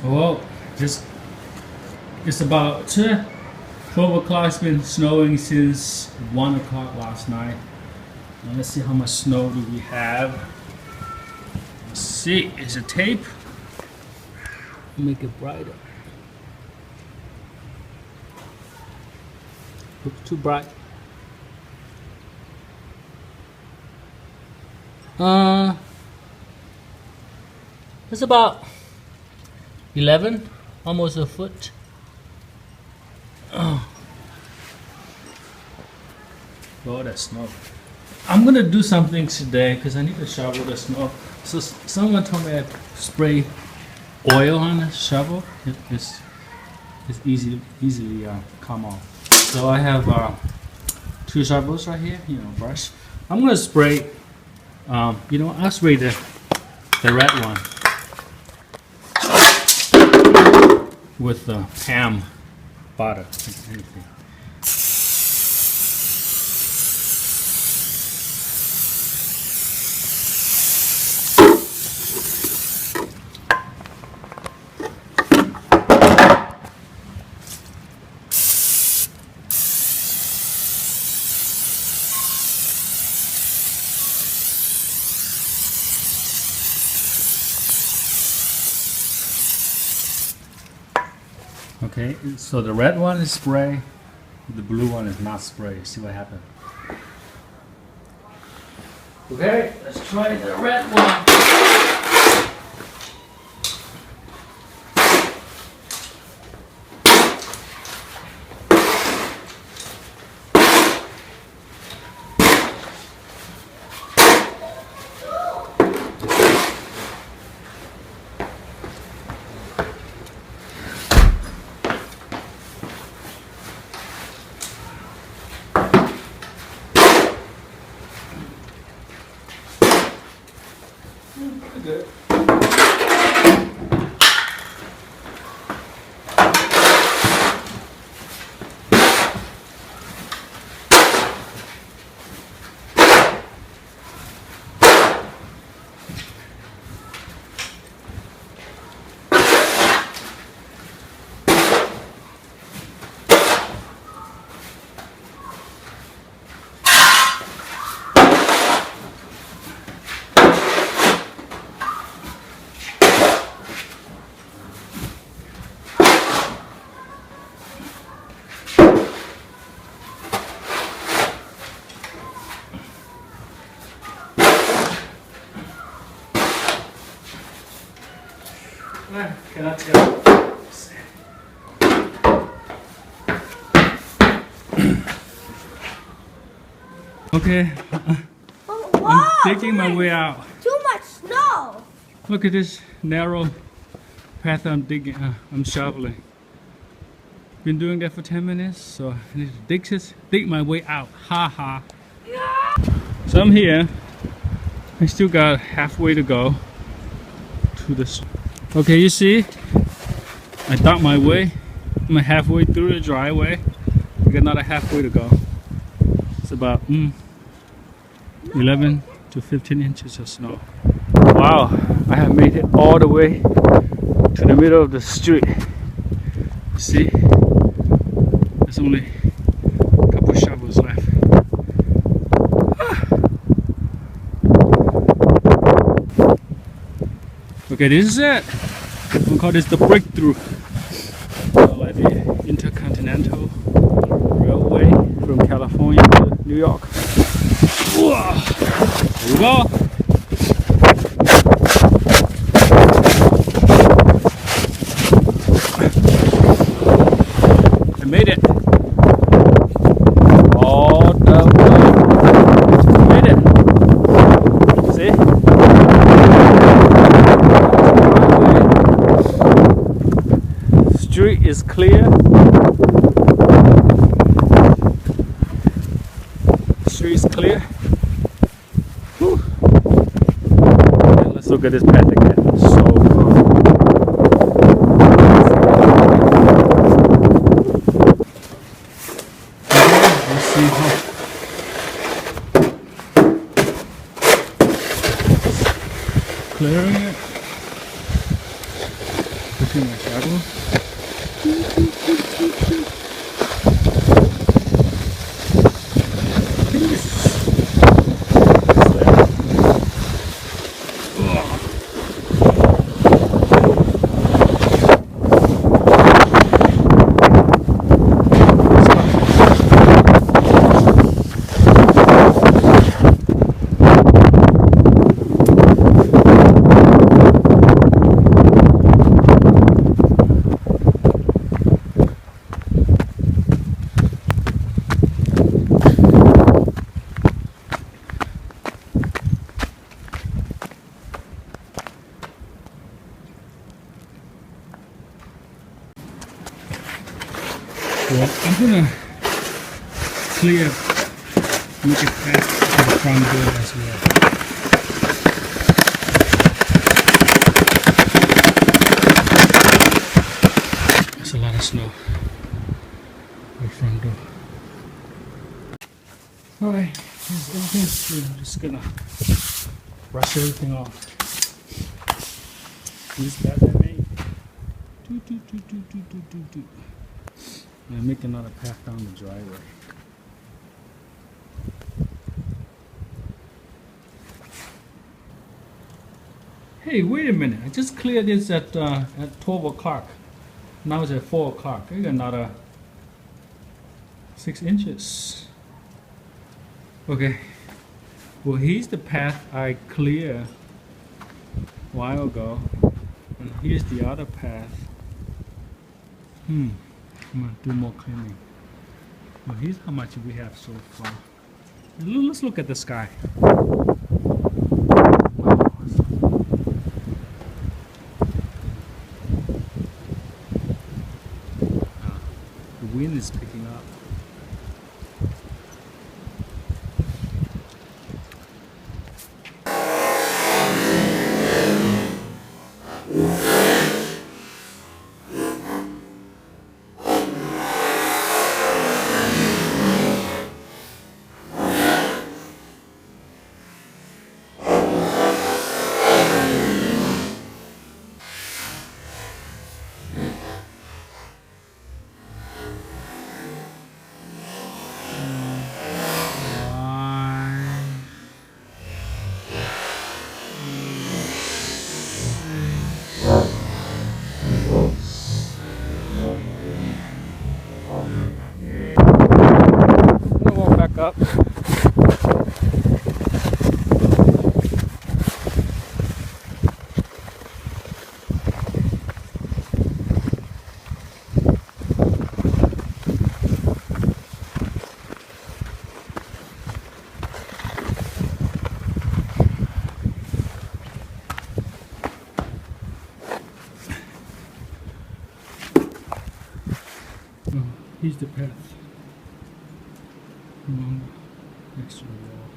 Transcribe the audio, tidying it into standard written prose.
Well, just it's about 12 o'clock. It's been snowing since 1 o'clock last night. Now let's see how much snow do we have. Let's see, is it tape? Make it brighter. Looks too bright. It's about 11, almost a foot. Oh, that snow. I'm gonna do something today because I need to shovel the snow. So someone told me I spray oil on the shovel. It's easily come off. So I have 2 shovels right here, brush. I'm gonna spray. I'll spray the red one with the ham butter. Okay, so the red one is spray, the blue one is not spray. See what happens. Okay, let's try the red one. Good. Cannot tell. Okay, I'm digging my way out. Too much snow. Look at this narrow path I'm digging. I'm shoveling. Been doing that for 10 minutes, so I need to dig my way out. Ha ha. Yeah. So I'm here. I still got halfway to go to the. Okay, you see, I dug my way. I'm halfway through the driveway. I got another halfway to go. It's about 11 to 15 inches of snow. Wow, I have made it all the way to the middle of the street. You see, there's only a couple shovels left. Okay, this is it. We call this the breakthrough. Like the Intercontinental Railway from California to New York. Whoa. Here we go. I made it. All the way. I made it. See? Street is clear. Street is clear. Whew. And let's look at this path again. So let's see how clearing it. pushing my shadow. Well, I'm gonna clear, make it path to the front door as well. There's a lot of snow at the front door. Alright, everything's just gonna brush everything off. This bad I made. And make another path down the driveway. Hey, wait a minute! I just cleared this at 12 o'clock. Now it's at 4 o'clock. I got another 6 inches. Okay. Well, here's the path I cleared a while ago, and here's the other path. I'm gonna do more cleaning. Well, here's how much we have so far. Let's look at the sky. The wind is picking up. Up. Here's the path. Next to the wall.